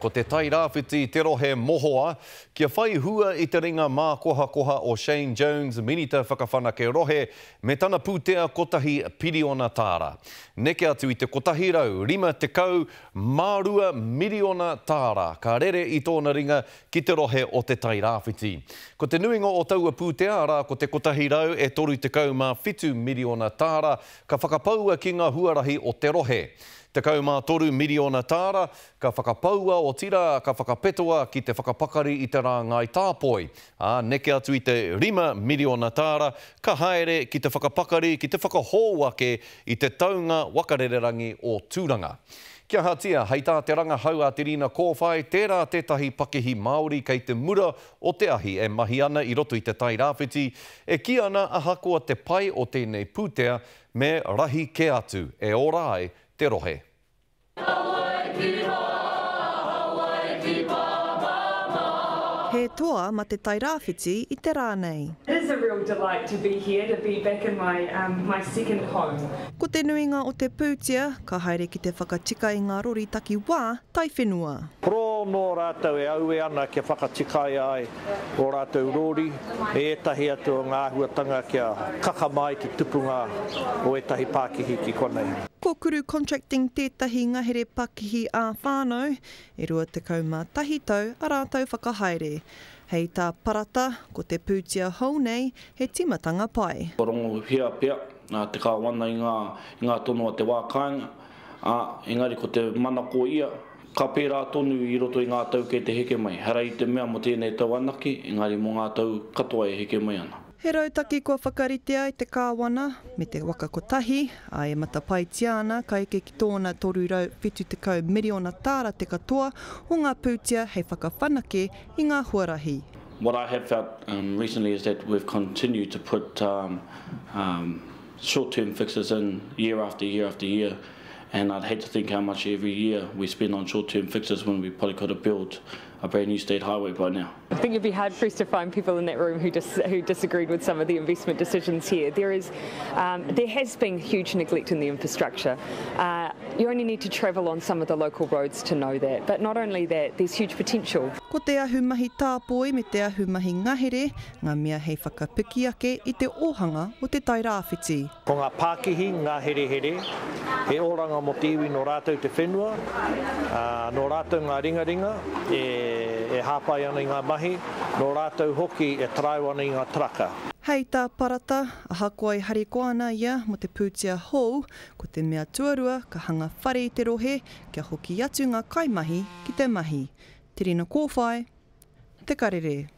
ko te tai rāwhiti te rohe mohoa, kia whai hua i te ringa mā koha o Shane Jones, minita whakawhanake rohe, me tana pūtea kotahi piriona tāra. Neke atu i te kotahi rau, 50 mārua miriona tāra, ka rere i tōna ringa ki te rohe o te tai rāwhiti. Ko te nuinga o taua pūtea ara, ko te kotahi rau e 37 miriona tāra, ka whakapaua ki ngā huarahi o te rohe. 13 miriona tāra, ka whakapaua o tira, ka whakapetoa ki te whakapakari i te rāngai tāpoi. Neke atu i te 5 miriona tāra, ka haere ki te whakapakari, ki te whakahōwake i te taunga wakarererangi o tūranga. Kia hatia, hei tā te ranga hau a te rina kōwhai, tērā tētahi pakihi Māori kei te mura o te ahi e mahi ana i roto i te tai rāwhiti, e ki ana ahakoa te pai o tēnei pūtea me rahi ke atu, e ora ai te rohe. He toa ma te tai rāwhiti i te rānei. It is a real delight to be here, to be back in my second home. Ko te nuinga o te pūtea, ka haere ki te whakatika i ngā rori taki wā, tai whenua. Pro no rātou e aue ana kia whakatikai ai o rātou rori, e etahi atu ngā huatanga kia kakamai te tupunga o etahi Pākihi ki konei. Ko kuru contracting tētahi ngahere Pākihi ā whānau, e rua te tahi tau a rātou whakahaere. Hei tā parata, ko te pūtea hou nei, he timatanga pai. Korongo hia pia, te kāwana i ngā tono a te wākainga, engari ko te manako ia, ka pērā tonu i roto i ngā tau kei te heke mai. Harai te mea mo tēnei tau anaki, engari mo ngā tau katoa e heke mai ana. He rautaki kua whakaritea i te kāwana, me te waka kotahi, a e matapai tiana, ka eke ki tōna 370 miriona tāra te katoa, o ngā pūtea hei whakawhanake i ngā huarahi. What I have felt recently is that we've continued to put short-term fixes in year after year after year, and I'd hate to think how much every year we spend on short-term fixes when we probably could have built a brand new state highway by now. I think it'd be hard for us to find people in that room who disagreed with some of the investment decisions here. There has been huge neglect in the infrastructure. You only need to travel on some of the local roads to know that. But not only that, there's huge potential. Ko te ahu mahi tāpoi me te ahu mahi ngahere, ngā mea hei whakapiki ake i te ohanga o te tai rāwhiti. Ko ngā Pākihi, ngā here, he oranga mo te iwi no rātou te whenua, no rātou ngā ringaringa, e hāpai ana i ngā mahi, no rātou hoki e tarau ana i ngā traka. Hei tā parata, ahakoa i hariko ana ia mo te pūtea hou, ko te mea tuarua ka hanga whare i te rohe, kia hoki atu ngā kaimahi ki te mahi. Te rina kōwhai, te karere.